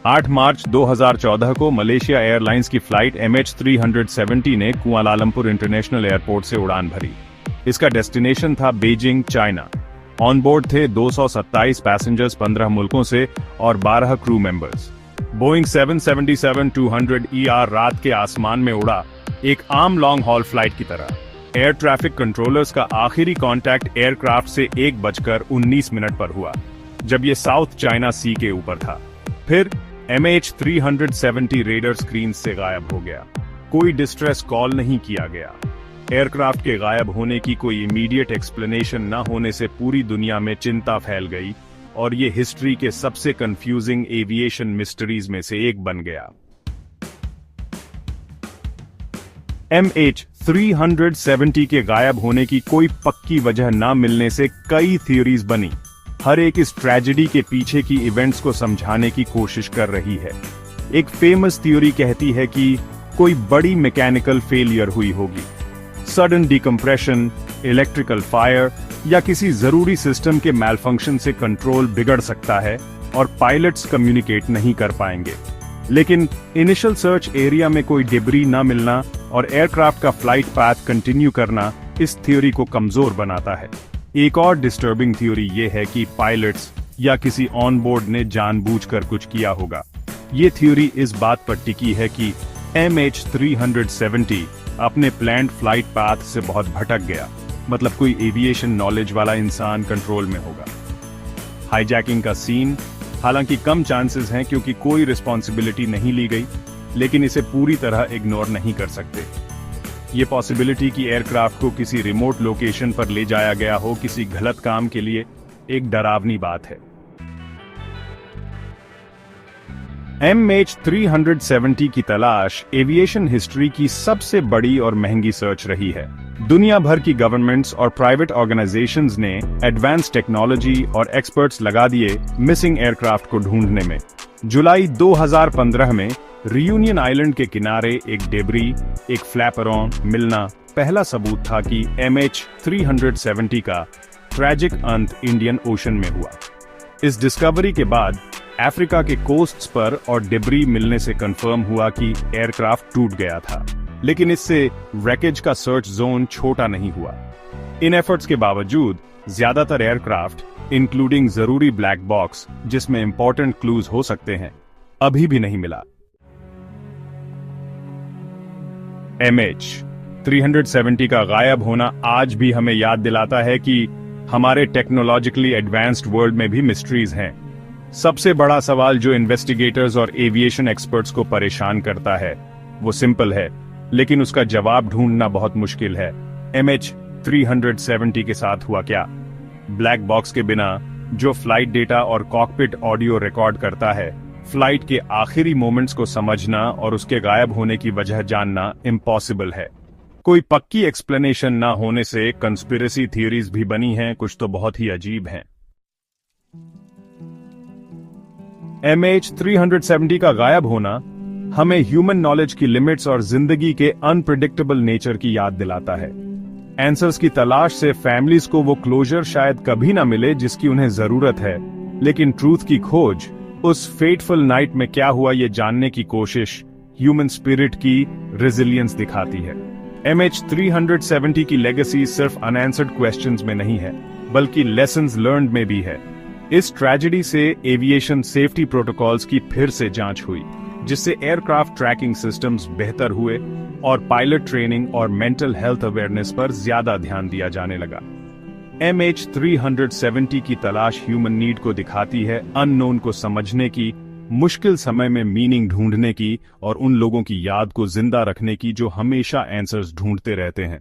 8 मार्च 2014 को Malaysia airlines की flight MH370 ने कुआलालंपुर इंटरनेशनल एयरपोर्ट से उड़ान भरी। इसका डेस्टिनेशन था बीजिंग, चाइना। ऑन बोर्ड थे 227 पैसेंजर्स 15 मुल्कों से और 12 क्रू मेंबर्स। बोइंग 777-200ER रात के आसमान में उड़ा, एक आम लॉन्ग हॉल फ्लाइट की तरह। एयर ट्रैफिक कंट्रोलर्स का आखिरी कांटेक्ट एयरक्राफ्ट से 1:19 पर हुआ, जब ये साउथ चाइना सी के ऊपर था। फिर MH370 रेडर स्क्रीन से गायब हो गया। कोई डिस्ट्रेस कॉल नहीं किया गया। एयरक्राफ्ट के गायब होने की कोई इमीडिएट एक्सप्लेनेशन न होने से पूरी दुनिया में चिंता फैल गई और ये हिस्ट्री के सबसे कंफ्यूजिंग एविएशन मिस्ट्रीज में से एक बन गया। MH370 के गायब होने की कोई पक्की वजह न मिलने से कई थ्योरीज बनी। हर एक इस ट्रेजेडी के पीछे की इवेंट्स को समझाने की कोशिश कर रही है। एक फेमस थ्योरी कहती है कि कोई बड़ी मैकेनिकल फेलियर हुई होगी, सडन डिकम्प्रेशन, इलेक्ट्रिकल फायर या किसी जरूरी सिस्टम के मैलफंक्शन से कंट्रोल बिगड़ सकता है और पायलट्स कम्युनिकेट नहीं कर पाएंगे। लेकिन इनिशियल सर्च एरिया में कोई डिब्री न मिलना और एयरक्राफ्ट का फ्लाइट पाथ कंटिन्यू करना इस थ्योरी को कमजोर बनाता है। एक और डिस्टर्बिंग थ्योरी ये है कि पायलट्स या किसी ऑन बोर्ड ने जानबूझकर कुछ किया होगा। ये थ्योरी इस बात पर टिकी है कि MH370 अपने प्लान्ड फ्लाइट पाथ से बहुत भटक गया, मतलब कोई एविएशन नॉलेज वाला इंसान कंट्रोल में होगा। हाईजैकिंग का सीन, हालांकि कम चांसेस हैं क्योंकि कोई रिस्पॉन्सिबिलिटी नहीं ली गई, लेकिन इसे पूरी तरह इग्नोर नहीं कर सकते। ये पॉसिबिलिटी कि एयरक्राफ्ट को किसी रिमोट लोकेशन पर ले जाया गया हो किसी गलत काम के लिए, एक डरावनी बात है। MH370 की तलाश एविएशन हिस्ट्री की सबसे बड़ी और महंगी सर्च रही है। दुनिया भर की गवर्नमेंट्स और प्राइवेट ऑर्गेनाइजेशंस ने एडवांस टेक्नोलॉजी और एक्सपर्ट्स लगा दिए मिसिंग एयरक्राफ्ट को ढूंढने में। जुलाई 2015 में रियूनियन आइलैंड के किनारे एक डेब्री, एक फ्लैपरॉन मिलना पहला सबूत था कि MH370 का ट्रैजिक अंत इंडियन ओशन में हुआ। इस डिस्कवरी के बाद अफ्रीका के कोस्ट्स पर और डेब्री मिलने से कंफर्म हुआ कि एयरक्राफ्ट टूट गया था, लेकिन इससे रैकेज का सर्च जोन छोटा नहीं हुआ। इन एफर्ट्स के बावजूद ज्यादातर एयरक्राफ्ट, इंक्लूडिंग जरूरी ब्लैक बॉक्स जिसमें इंपॉर्टेंट क्लूज हो सकते हैं, अभी भी नहीं मिला। MH370 का गायब होना आज भी हमें याद दिलाता है कि हमारे टेक्नोलॉजिकली एडवांस्ड वर्ल्ड में भी मिस्ट्रीज हैं। सबसे बड़ा सवाल जो इन्वेस्टिगेटर्स और एविएशन एक्सपर्ट्स को परेशान करता है वो सिंपल है, लेकिन उसका जवाब ढूंढना बहुत मुश्किल है। MH370 के साथ हुआ क्या? ब्लैक बॉक्स के बिना जो फ्लाइट डेटा और कॉकपिट ऑडियो रिकॉर्ड करता है, फ्लाइट के आखिरी मोमेंट्स को समझना और उसके गायब होने की वजह जानना इम्पॉसिबल है। कोई पक्की एक्सप्लेनेशन ना होने से कंस्पिरेसी थियरीज भी बनी हैं, कुछ तो बहुत ही अजीब हैं। MH370 का गायब होना हमें ह्यूमन नॉलेज की लिमिट्स और जिंदगी के अनप्रिडिक्टेबल नेचर की याद दिलाता है। आंसर्स की तलाश से फैमिलीज को वो क्लोजर शायद कभी ना मिले जिसकी उन्हें जरूरत है, लेकिन ट्रूथ की खोज, उस फेटफुल नाइट में क्या हुआ ये जानने की कोशिश ह्यूमन स्पिरिट की रेजिलियंस दिखाती है। MH370 की लेगेसी सिर्फ अनआंसर्ड क्वेश्चंस में नहीं है, बल्कि लेसन्स लर्न्ड में भी है। इस ट्रेजेडी से एविएशन सेफ्टी प्रोटोकॉल्स की फिर से जांच हुई, जिससे एयरक्राफ्ट ट्रैकिंग सिस्टम्स बेहतर हुए और पायलट ट्रेनिंग और मेंटल हेल्थ अवेयरनेस पर ज्यादा ध्यान दिया जाने लगा। MH370 की तलाश ह्यूमन नीड को दिखाती है, अननोन को समझने की, मुश्किल समय में मीनिंग ढूंढने की और उन लोगों की याद को जिंदा रखने की जो हमेशा आंसर्स ढूंढते रहते हैं।